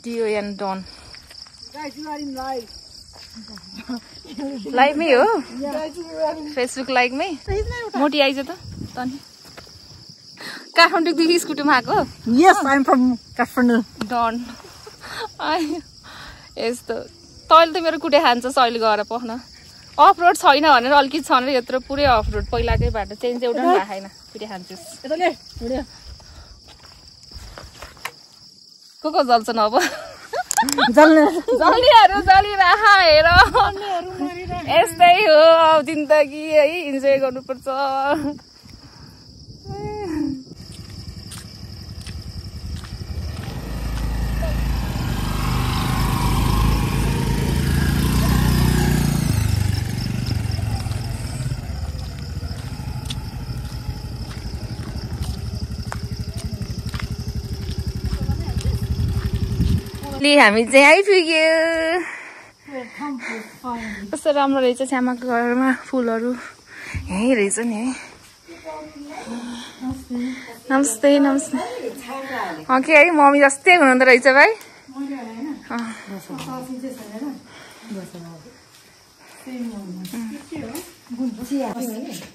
Dio and Don. Guys, you are in live. Like me, oh? Yeah. Guys, you are in Facebook like me? Moti आइज त तनी काठमाडौँदेखि स्कुटीमा आएको Yes, I'm from Kathmandu. Don. यस्तो तैले त मेरो कुटे खान्छ सहिले गएर पख्न अफ रोड छैन भनेर अलिकति छ भनेर यत्रो पुरै अफ रोड पहिलाकै बाटो चेन्ज एउटा पनि भएको छैन कुटे खान्छस् यता ले भिडियो को जल्छन् अब जल्ने जल्नेहरू जलिरह हेर यस्तै हो अब जिन्दगी है इन्जोय गर्नुपर्छ हामी चाहिँ आइपुग्यो कस्तो राम्रो रहेछ छ्यामाको घरमा फुलहरू यहीँ रहेछ नि है नमस्ते नमस्ते के है मम्मी जस्तै हुनुहुँदो रहेछ भाइ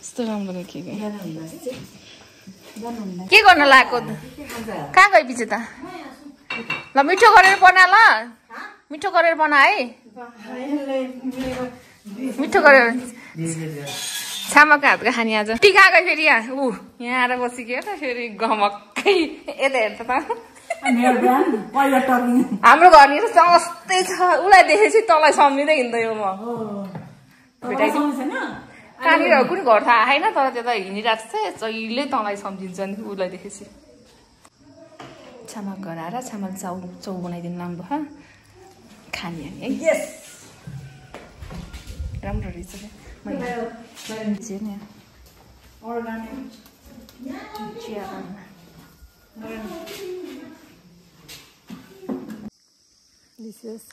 कस्तो राम्रो देखियो के गर्न लाग्यो कहाँ गए पछि त ल मिठो गरेर बना ल मिठो गरेर बना है मिठो गरेर छामाको हातको खाने आज टिका गयो फेरि यहाँ यहाँ आएर बसिक्यो त फेरि गमक्कै यता हेर्छ त हाम्रो घर नि जस्तै छ उसलाई देखेपछि तँलाई सम्झिँदै हिँड्दै हो म कहाँनिर कुनै घर थाहा छैन तर त्यता हिँडिरहेको छ जहिले तँलाई सम्झिन्छ नि उसलाई देखेपछि छामा घर आएर छामाले चौ बनाइदिनु लानु भयो खाने है राम्रो रहेछ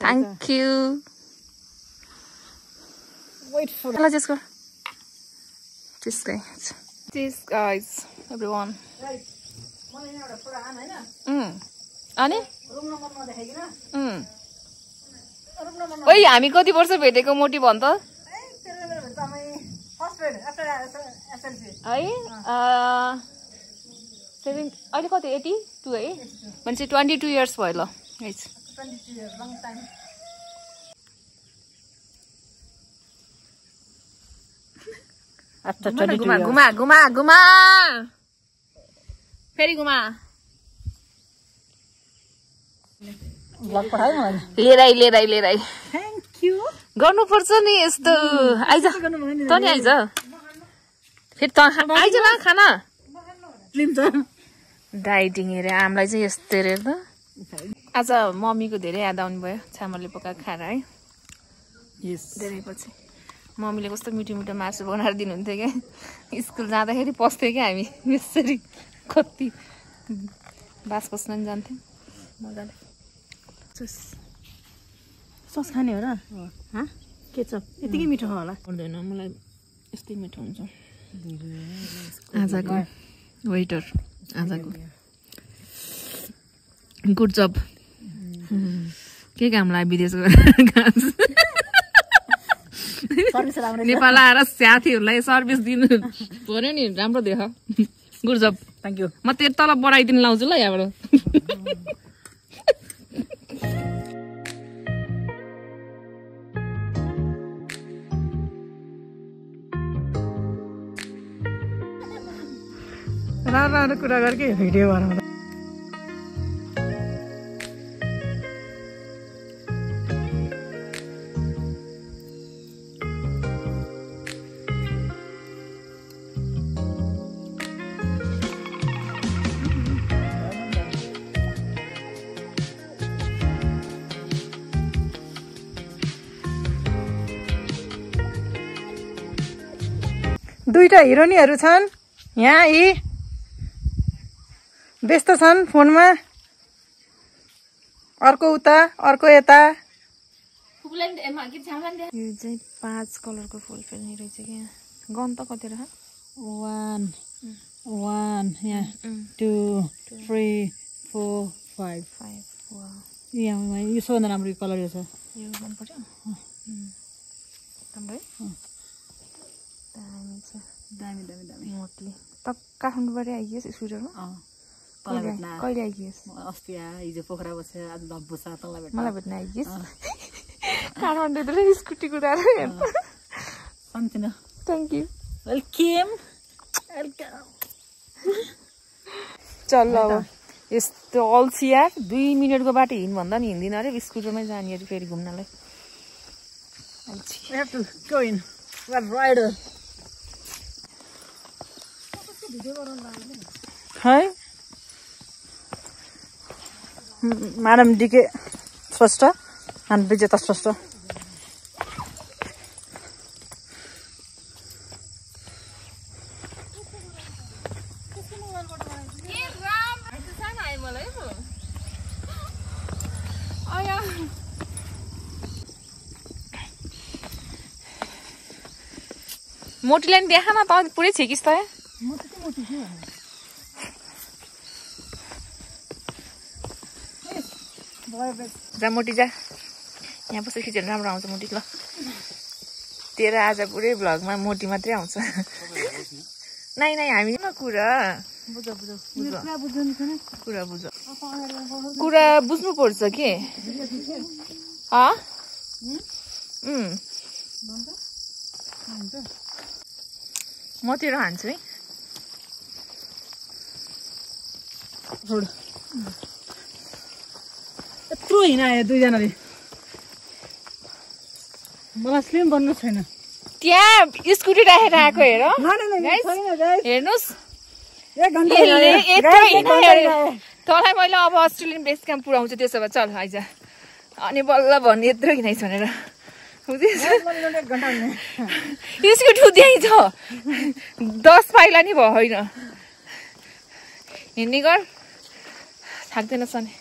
थ्याङ्क यू त्यसको Cheers guys, everyone. अनि ओइ हामी कति वर्ष भेटेको मोटी भन् त है अहिले कति 82 है मान्छे 22 इयर्स भयो ल घुमा घुमा घुमा फेरि घुमा लिएर थ्याङ्क यू गर्नुपर्छ नि यस्तो आइज त नि आइज फेरि त आइज ल खाना डाइटिङ हेरे आमलाई चाहिँ यस्तो हेरे त आज मम्मीको धेरै याद आउनु भयो छामाले पकाएको खाना है धेरै पछि मम्मीले कस्तो मिठो मिठो मासु बनाएर दिनुहुन्थ्यो क्या स्कुल जाँदाखेरि पस्थ्यो क्या हामी यसरी कति बास बस्न नि जान्थ्यौँ मजाले सस खाने हो र केचप यतिकै मिठो होला हुँदैन मलाई यस्तै मिठो हुन्छ आजको वेटर आजको गुड जब के काम लाग्यो विदेश गएर नेपाल आएर साथीहरूलाई सर्भिस दिनु पर्यो नि राम्रो देख गुड जब थ्याङ्क यू म तेरो तल बढाइदिनु लाउँछु ल यहाँबाट राम्रो कुरा गरेकै भिडियो बनाउँदा दुईटा हिरोइनहरू छन् यहाँ यी व्यस्त छन् फोनमा अर्को उता अर्को यता यो चाहिँ 5 कलरको फुल फेर्ने रहेछ क्या गन त कति रह 1 1 यहाँ 2 3 4 5 5 वाह यहाँ यो सबभन्दा राम्रो कलर रहेछ यो मन पर्यो राम्रै दामी छ दामी दामी दामी मोटी त काठमाडौँबाटै आइगेस स्कुटरमा कहिले आइगेस अस्ति हिजो पोखरा बसेर आज धब्बु छ तँलाई भेट्न मलाई भेट्न आइगेस काठमाडौँ स्कुटी कुदाएर सम्झिन थ्याङ्क यू वेलकम चल अब यस्तो अल्छी यार 2 मिनटको बाटो हिँड भन्दा नि हिँड्दिन अरे स्कुटरमै जाने अरे फेरि घुम्नलाई We have to go in. We are rider. Hi. Madam DK Srashta and Vijeta Srashta. मोटीलाई नि देखा न त पुरै छेकिस् त जा मोटी जा यहाँ बसेर खिचेर राम्रो आउँछ मोटी ल तेरो आज पुरै भ्लगमा मोटी मात्रै आउँछ नाइ नाइ हामी कुरा कुरा बुझ्नु पर्छ के म तेरो हान्छु है यत्रो हिँडायो दुईजनाले मलाई स्लिम बन्नु छैन त्यहाँ स्कुटी राखेर आएको हेर हेर्नुहोस् तँलाई मैले अब अस्ट्रेलियन बेस क्याम्प पुऱ्याउँछु त्यसो भए चल आइज अनि बल्ल भन्ने यत्रो हिँडाइस् भनेर स्कुटी उद्याइ छ 10 पाइला नि भयो होइन हिँड्ने गर थाक्दैन सने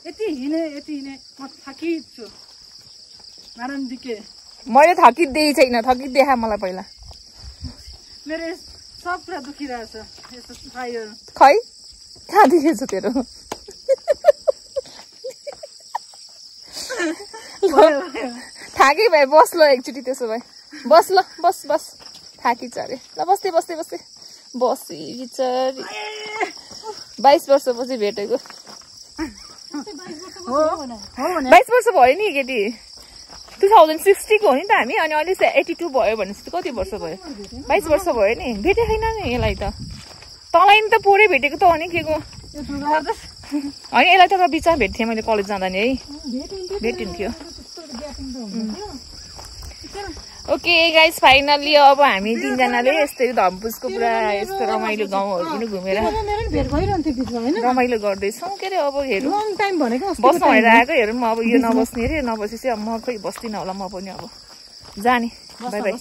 यति हिँडे म थाकिछु म्याडम दिके मैले थकिदिएँ छैन थकिदेखा मलाई पहिला मेरो सब पुरा दुखिरहेछ यस्तो खायो खै कहाँ दुखेछ तेरो थाकै भाइ बस ल एकचोटि त्यसो भए बस ल बस बस थाकिन्छ अरे ल बस्दै बस्दै बस्दै बसी बिचारी 22 वर्षपछि भेटेको 22 वर्ष भयो नि केटी 2060 को हो नि त हामी अनि अहिले 82 भयो भनेपछि कति वर्ष भयो 22 वर्ष भयो नि भेटे छैन नि यसलाई त तँलाई नि त पोरै भेटेको त हो नि के को होइन यसलाई त बिचमा भेट्थेँ मैले कलेज जाँदा नि है भेटिन्थ्यो ओके गाइस फाइनल्ली अब हामी तीनजनाले यस्तै धम्पुसको पुरा यस्तो रमाइलो गाउँहरू पनि घुमेर रमाइलो गर्दैछौँ के अरे अब हेरौँ बस्नु भनेर आएको हेरौँ अब यो नबस्ने अरे नबसेपछि अब म खोइ बस्दिनँ होला म पनि अब जाने बाई बाई